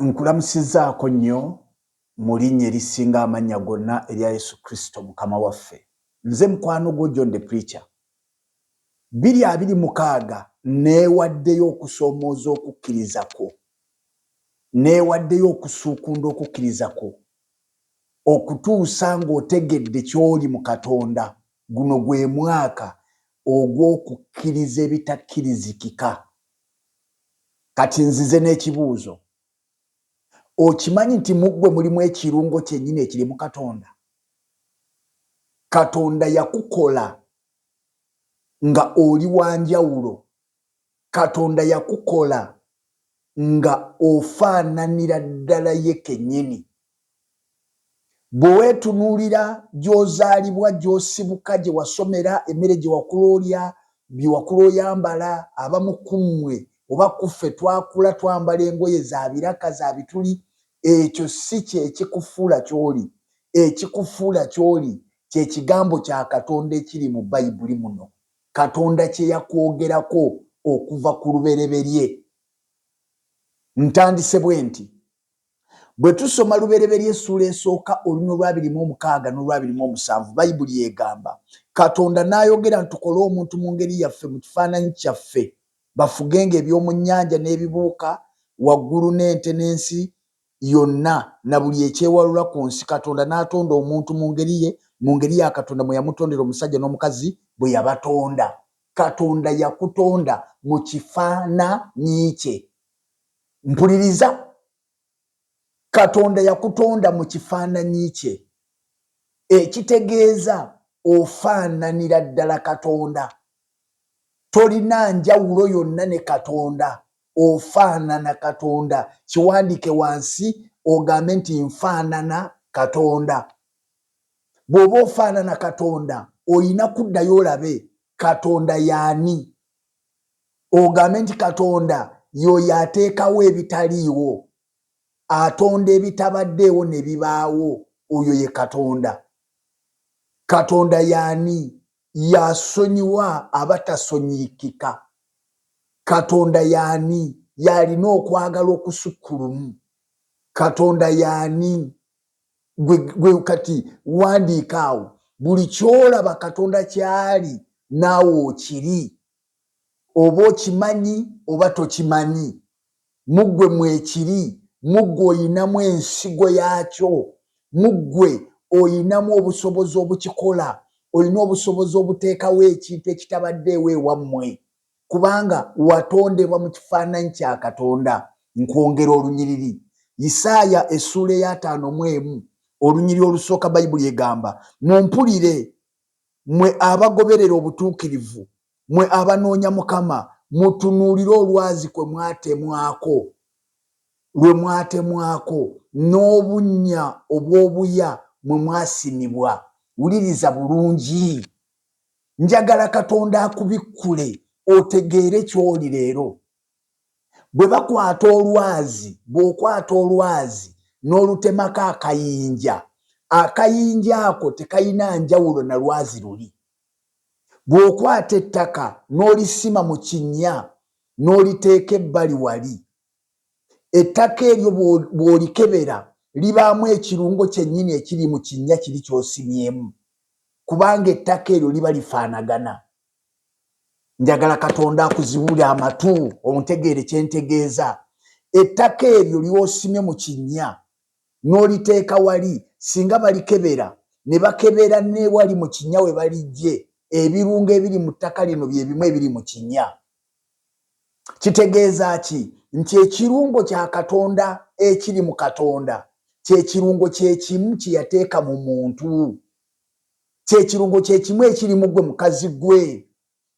Nkulamusizaako nnyo mu linnya erisinga amannya gonna erya Yesu Kristo Mukama waffe. Nze mukwano gwo John the Preacher. 2:26 neewaddeyo okusoomooza okukkiriza kwo. Neewaddeyo okusuukunda okukkiriza kwo. Okutuusa ng'otegedde ky'oli mu Katonda. Guno gwe mwaka ogw'okukkiriza ebitakkirizikika. Kati nzize n'ekibuuzo. Okimanyi nti mu ggwe mulimu ekirungo kyennyini ekiri mu Katonda? Katonda yakukola nga oli wa njawulo. Katonda yakukola nga ofaananira ddala ye kennyini. Bwe weetunuulira gy'ozaalibwa, gy'osibuka, gye wasomera, emmere gye wakula olya, bye wakula oyambala, abamu ku mmwe oba ku ffe twakula twambala engoye za biraka za bituli, ekyo si kye kikufuula ky'oli. Ekikufuula ky'oli kye kigambo kya Katonda ekiri mu Bayibuli muno. Katonda kye yakwogerako okuva ku lubereberye. Ntandise bwe nti bwe tusoma lubereberye essuula esooka olunywa 2:6 n'olwa 2:7, Bayibuli egamba Katonda n'ayogera ntukole omuntu mu ngeri yaffe, mu kifaananyi kyaffe, bafugenga eby'omu nnyanja n'ebibuuka waggulu n'ente n'ensi yonna na buli ekyewalula ku nsi. Katonda n'atonda omuntu mu ngeri ye, mu ngeri ya Katonda mwe yamutondera omusajja n'omukazi bwe yabatonda. Katonda yakutonda mu kifaananyi kye. Mpuliriza. Katonda yakutonda mu kifaananyi kye. Ekitegeeza ofaananira ddala Katonda. Tolina njawulo yonna ne Katonda. Ofaanana Katonda. Kiwandiike wansi ogambe nti nfaanana Katonda. Bw'oba ofaanana Katonda oyina kuddayo olabe Katonda y'ani. Ogambe nti Katonda y'oyo ateekawo ebitaliiwo, atonda ebitabaddeewo ne bibaawo. Oyo ye Katonda. Katonda y'ani? Y'asonyiwa abatasonyiikika. Katonda y'ani? Y'alina okwagala okusukkulumu. Katonda y'ani? Gwe kati wandiika awo buli kyolaba Katonda kyali naawe okiri. Oba okimanyi oba tokimanyi, muggwe mwekiri. Muggwe oyinamu ensigo yaakyo. Muggwe oyinamu obusobozi obukikola. Olina obusobozi obuteekawo ekintu ekitabaddeewo ewammwe, kubanga watondebwa mu kifaananyi kya Katonda. Nkwongera olunyiriri. Isaaya essuula eya 51 olunyiriri olusooka, Bayibuli egamba mumpulire mmwe abagoberera obutuukirivu, mmwe abanoonya Mukama, mutunuulire olwazi kwe mwatemwako, lwe mwatemwako, n'obunnya obw'obuya mwe mwasimibwa. Wuliriza bulungi. Njagala Katonda akubikkule otegeere ky'oli leero. Bwe bakwata olwazi, bw'okwata olwazi n'olutemako akayinja, akayinja ako tekayina njawulo na lwazi luli. Bw'okwata ettaka n'olisima mu kinnya n'oliteeka ebbali wali, ettaka eryo bw'olikebera libaamu ekirungo kyennyini ekiri mu kinnya kiri ky'osimyemu, kubanga ettaka eryo liba lifaanagana. Njagala Katonda akuzibuule amatu ontegeere kye ntegeeza. Ettaka eryo ly'osimye mu kinnya n'oliteeka wali, singa balikebera ne bakebera n'ewali mu kinnya we balijje, ebirungo ebiri mu ttaka lino bye bimu ebiri mu kinnya. Kitegeeza ki? Nti ekirungo kya Katonda ekiri mu Katonda kye kirungo kye kimu kye yateeka mu muntu. Kye kirungo kye kimu ekiri mu ggwe mukazi gwe.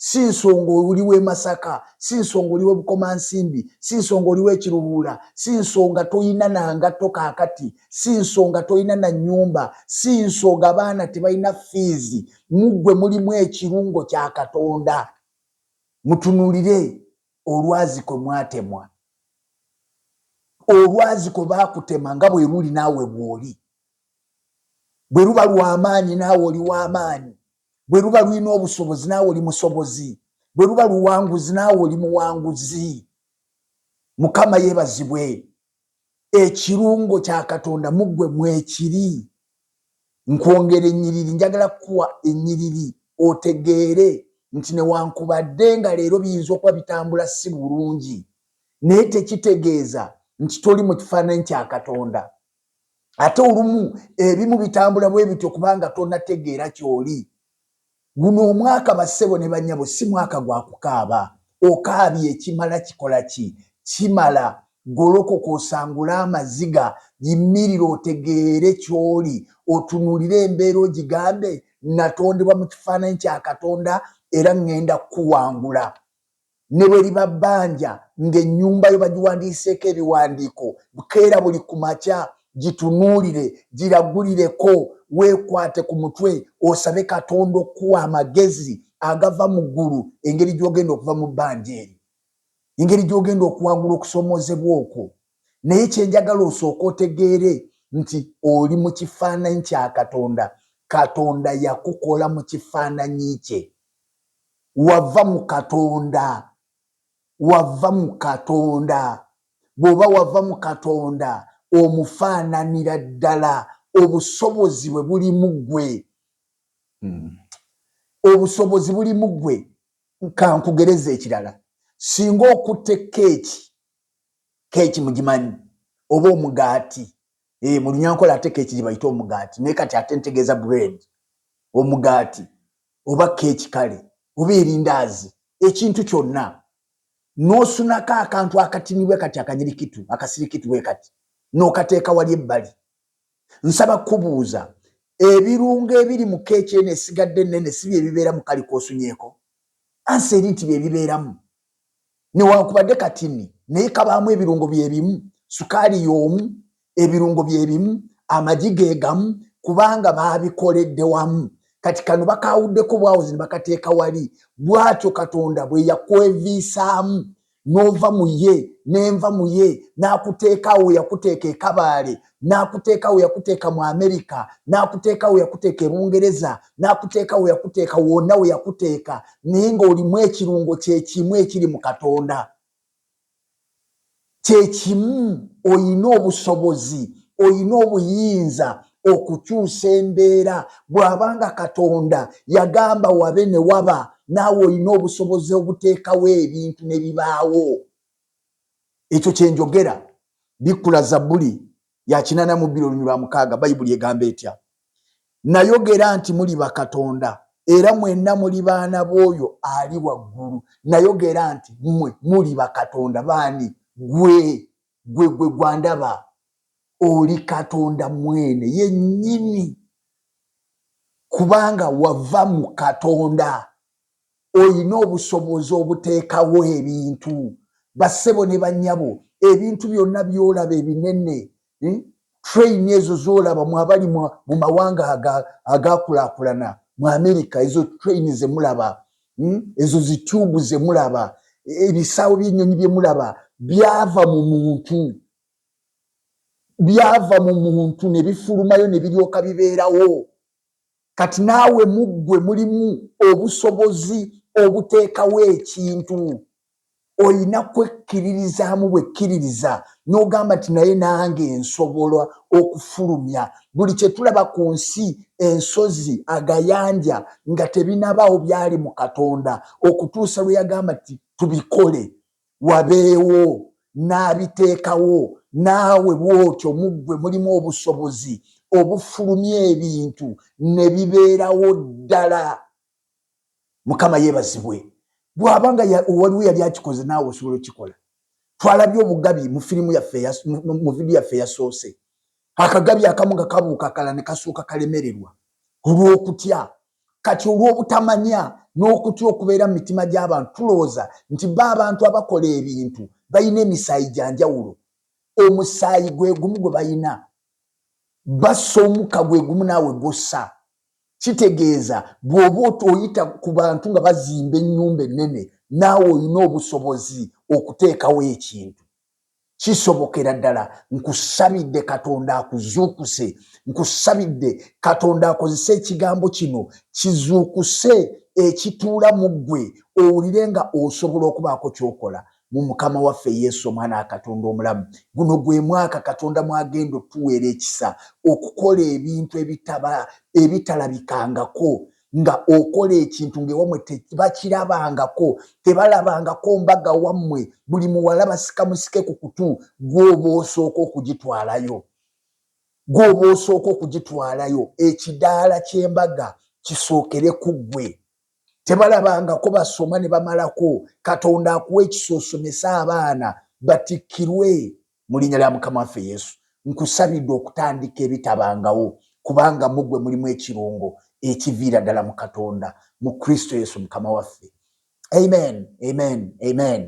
Si nsonga oli w'e Masaka, si nsonga oli w'e Bukomansimbi, si nsonga oli w'e Kirubuula, si nsonga toyina na ngatto kaakati, si nsonga toyina na nnyumba, si nsonga abaana tebalina fiizi. Mu ggwe mulimu ekirungo kya Katonda. Mutunuulire olwazi kwe mwatemwa. Olwazi kwe baakutema nga bwe luli naawe bw'oli. Bwe luba lw'amaanyi naawe oli w'amaanyi. Bwe luba lulina obusobozi naawe oli musobozi. Bwe luba luwanguzi naawe oli muwanguzi. Mukama yeebazibwe. ekirungo kya Katonda muggwe mwekiri. Nkwongera ennyiriri, njagala kuwa ennyiriri otegeere nti newankubadde nga leero biyinza okuba bitambula si bulungi, naye tekitegeeza nti toli mu kifaananyi kya Katonda. Ate olumu ebimu bitambula bwe bityo kubanga tonategeera ky'oli. Guno omwaka bassebo ne bannyabo si mwaka gwa kukaaba. Okaabye ekimala kikola ki? Kimala. Golokoka osangule amaziga, yimmirira otegeere ky'oli, otunuulire embeera ogigambe natondebwa mu kifaananyi kya Katonda era ŋŋenda kukuwangula. Ne bwe liba bbanja ng'ennyumba yo bagiwandiiseeko ebiwandiiko, bukeera buli ku makya gitunuulire, giragulireko, weekwate ku mutwe osabe Katonda okuwa amagezi agava mu ggulu engeri gy'ogenda okuva mu bbanja eri, engeri gy'ogenda okuwangula okusomoozebwa okwo. Naye kyenjagala osooka otegeere nti oli mu kifaananyi kya Katonda. Katonda yakukola mu kifaananyi kye. Wava mu Katonda. Wava mu Katonda. Bw'oba wava mu Katonda omufaananira ddala. Obusobozi bwe buli mu ggwe. Obusobozi buli mu ggwe. Kankugereza ekirala. Singa okutte keeki mugimanyi oba omugaati. Mu Lunyankola ate keeki gye bayita omugaati, naye kati ate ntegeeza bread. Omugaati oba keeki kale oba erindaazi, ekintu kyonna n'osunako akantu akatini bwe kati akanyirikitu, akasirikitu bwe kati, n'okateeka wali ebbali. Nsaba kubuuza, ebirungo ebiri mu keeki eno esigadde ennene si bye bibeera mu kali k'osunyeeko? Ansi eri nti bye bibeeramu. Newankubadde katini naye kabaamu ebirungo bye bimu, sukaali y'omu, ebirungo bye bimu, amagi ge gamu, kubanga baabikoledde wamu. Kati kano bakaawuddeko bwawozi ne bakateeka wali. Bw'atyo Katonda bwe yakweviisaamu n'ova mu ye n'enva mu ye, n'akuteekawo yakuteeka e Kabaale, n'akuteekawo yakuteeka mu Amerika, n'akuteekawo yakuteeka e Bungereza, n'akuteekawo yakuteeka wonna we yakuteeka, naye ng'olimu ekirungo kye kimu ekiri mu Katonda. Kye kimu, oyina obusobozi, oyina obuyinza okukyusa embeera. Bw'abanga Katonda yagamba wabe ne waba, naawe olina obusobozi obuteekawo ebintu ne bibaawo. Ekyo kye njogera. Bikkula Zabbuli ya 82:6 Bayibuli egamba etya? Nayogera nti muli bakatonda era mwenna muli baana b'oyo ali waggulu. Nayogera nti mmwe muli bakatonda. Baani? Gwe gwandaba. Oli Katonda mwene yennyini, kubanga wava mu Katonda. Oyina obusobozi obuteekawo ebintu. Bassebo ne bannyabo, ebintu byonna by'olaba ebinene, train ezo z'olaba mwabali mu mawanga agaakulaakulana, mu Amerika, ezo train ze mulaba, ezo zituubu ze mulaba, ebisaawo by'ennyonyi bye mulaba, byava mu muntu. Byava mu muntu ne bifulumayo ne biryoka bibeerawo. Kati naawe muggwe mulimu obusobozi obuteekawo ekintu. Oyina kwekkiririzaamu bwekkiririza n'ogamba nti naye nange nsobola okufulumya. Buli kye tulaba ku nsi, ensozi, agayanja nga tebinabaawo byali mu Katonda okutuusa lwe yagamba nti tubikole, wabeewo, n'abiteekawo. Naawe bw'otyo muggwe mulimu obusobozi obufulumya ebintu ne bibeerawo ddala. Mukama yeebazibwe. Bw'abanga waliwo yali akikoze naawe osobola okikola. Twalabye obugabi mu firimu yaffe, mu vidiyo yaffe eyasoose. Akagabi akamu nga kabuuka akalala ne kasooka kalemererwa olw'okutya. Kati olw'obutamanya n'okutya okubeera mu mitima gy'abantu, tulowooza nti abantu abakola ebintu balina emisaayi gya njawulo. Omusaayi gwe gumu gwe balina, bassa omukka gwe gumu naawe gossa. Kitegeeza bw'oba oyita ku bantu nga bazimba ennyumba ennene, naawe olina obusobozi okuteekawo ekintu. Kisobokera ddala. Nkusabidde Katonda akuzuukuse. Nkusabidde Katonda akozese ekigambo kino kizuukuse ekituula mu ggwe, owulire nga osobola okubaako ky'okola. mu Mukama waffe Yesu omwana wa Katonda omulamu. Guno gwe mwaka Katonda mwagenda otuweera ekisa okukola ebintu ebitalabikangako, nga okola ekintu ng'ewamwe tebakirabangako, tebalabangako mbaga wammwe, buli muwala basika musike ku kutu, gw'oba osooka okugitwalayo. Gw'oba osooka okugitwalayo, ekidaala ky'embaga kisookere ku ggwe. Tebalabangako basoma ne bamalako. Katonda akuwa ekisa osomese abaana batikkirwe mu linnya lya Mukama waffe Yesu. Nkusabidde okutandika ebitabangawo, kubanga mu ggwe mulimu ekirungo ekiviira ddala mu Katonda, mu Kristo Yesu Mukama waffe. Amen, amen, amen.